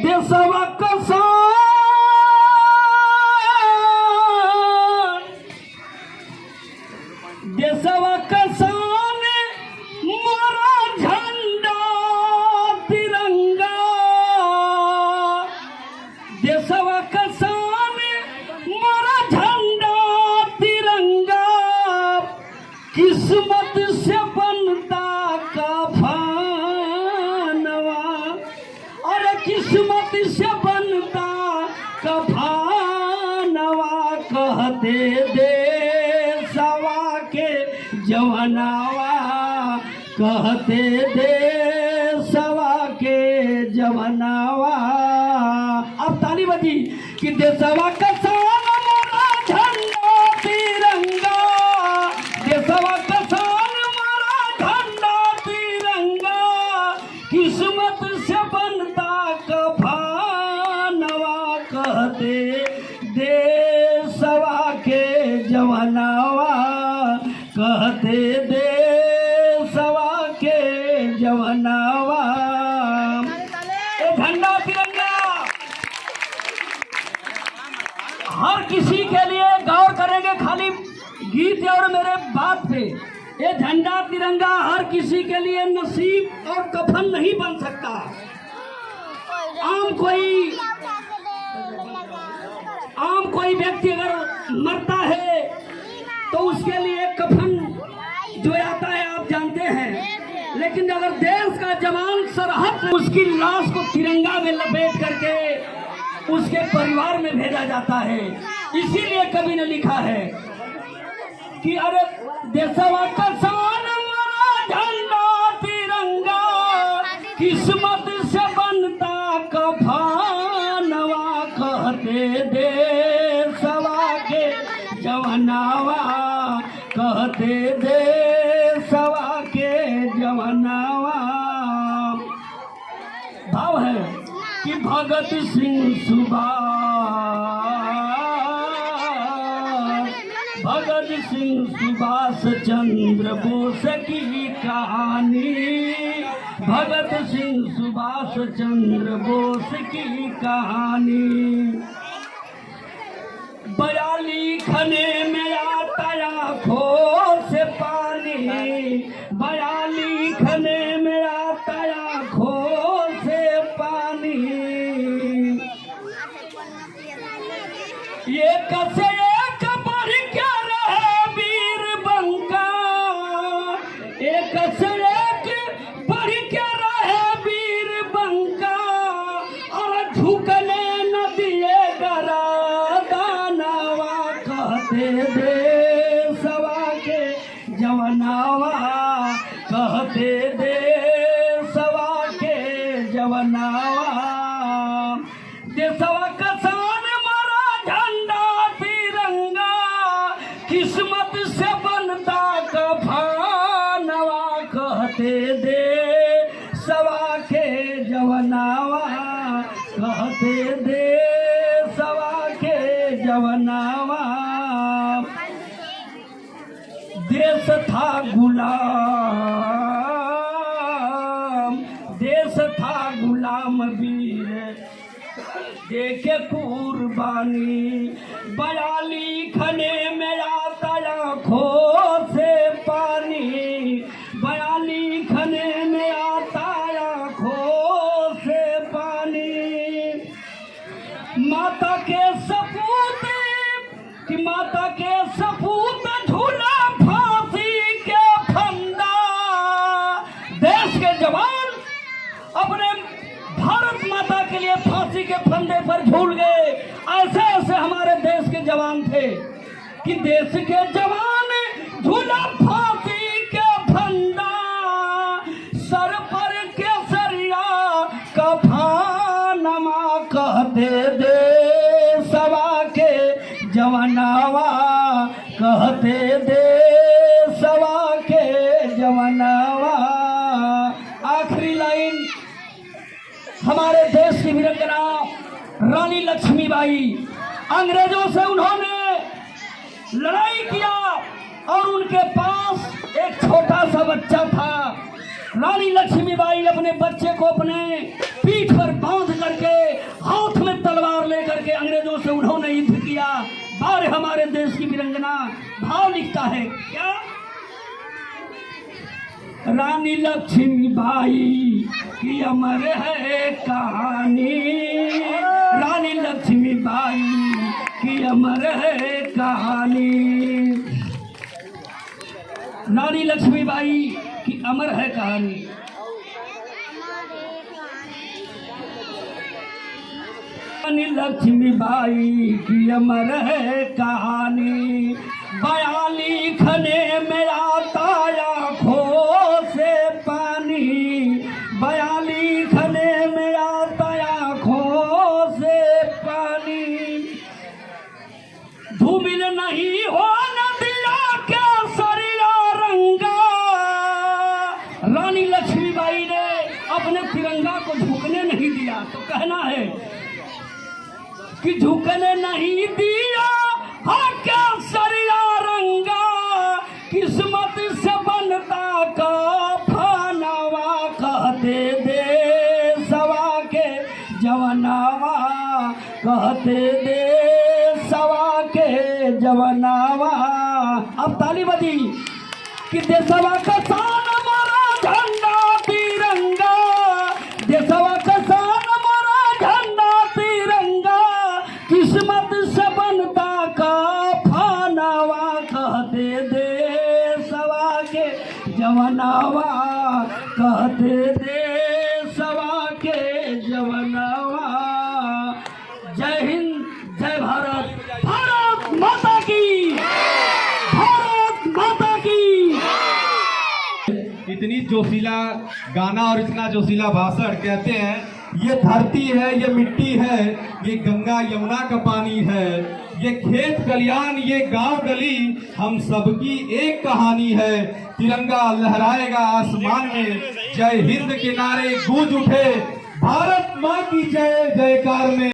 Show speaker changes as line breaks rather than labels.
देशवा कसान देशवा कसान मोरा झंडा तिरंगा देशवा कसान मोरा झंडा तिरंगा किस्मत से बनता कफनवा अरे किस्मत से बनता कफनवा कहते देशवा के जवानवा कहते देशवा के जवानवा। अब ताली बजी कि देशवा कसान मोरा झंडा तिरंगा देशवा कसान मोरा झंडा तिरंगा किस्मत से बनता कफनवा कहते देशवा के जवानवा कहते देशवा के जवानवा। ये झंडा तिरंगा हर किसी के लिए गौर करेंगे, खाली गीत और मेरे बात पे। ये झंडा तिरंगा हर किसी के लिए नसीब और कफन नहीं बन सकता। आम कोई व्यक्ति अगर मरता है तो उसके लिए कफन जो आता है आप जानते हैं, लेकिन अगर देश का जवान सरहद उसकी लाश को तिरंगा में लपेट करके उसके परिवार में भेजा जाता है। इसीलिए कवि ने लिखा है कि अरे देशवा कसान मोरा झंडा तिरंगा किस्मत से बनता कफनवा कहते देशवा के जवानवा कहते देशवा के जवानवा। भाव है कि भगत सिंह सुभाष चंद्र बोस की कहानी भगत सिंह सुभाष चंद्र बोस की कहानी। बयाली खने में आता आँखों से पानी बयाली खने में आता आँखों से पानी ये कसे एक बढ़ क्या रहे वीर बंका एक से एक बढ़ क्या रहे वीर बंका और झुकने न दिए गरादानवा कहते देशवा के जवानवा कहते देशवा के जवानवा। देशवा कसान मोरा झंडा तिरंगा किस्मत से बनता कफनवा कहते देशवा के जवानवा कहते देशवा के जवानवा। देश था गुलाम वीर देखे कुर्बानी बयाली खने में आता आँखों से पानी बयाली खने में आता आँखों से पानी। माता के सपूत झूला फांसी के फंदा देश के जवान अपने भारत माता के लिए फांसी के फंदे पर झूल गए। ऐसे ऐसे हमारे देश के जवान थे कि देश के जवान झूला फांसी के फंदा सर पर केसरिया कफनवा कहते देशवा के जवानवा कहते देशवा के जवानवा। आखिरी लाइन हमारे देश की वीरांगना रानी लक्ष्मीबाई अंग्रेजों से उन्होंने लड़ाई किया और उनके पास एक छोटा सा बच्चा था रानी लक्ष्मीबाई अपने बच्चे को अपने पीठ पर बांध करके हाथ में तलवार लेकर के अंग्रेजों से उन्होंने युद्ध किया। बारे हमारे देश की वीरंगना भाव लिखता है क्या? रानी लक्ष्मीबाई की अमर है कहानी, रानी लक्ष्मीबाई की अमर है कहानी, रानी लक्ष्मीबाई की अमर है कहानी। रानी लक्ष्मीबाई की अमर है कहानी, बयाली खने में आता आँखों से पानी, बयाली खने में आता आँखों से पानी, धूमिल नहीं हो नदिया क्या सरिया रंगा। रानी लक्ष्मीबाई ने अपने तिरंगा को झुकने नहीं दिया, तो कहना है कि झुकने नहीं दिया हाँ क्या सरिया रंगा, किस्मत से बनता कफनवा, कहते देशवा के जवनावा, कहते देशवा के जवनावा। अब ताली बजी कि देशवा का शान हमारा झंडा तिरंगा, देशवा का शान हमारा झंडा तिरंगा, किस्मत से बनता कफनवा, कहते देशवा के जवनावा, कहते देशवा के जवनावा। जय हिंद, जय भारत, भारत माता की, भारत माता की।
इतनी जोशीला गाना और इतना जोशीला भाषण, कहते हैं ये धरती है, ये मिट्टी है, ये गंगा यमुना का पानी है, ये खेत खलियान, ये गांव गली, हम सबकी एक कहानी है। तिरंगा लहराएगा आसमान में, जय हिंद के नारे गूंज उठे, भारत माँ की जय जयकार में।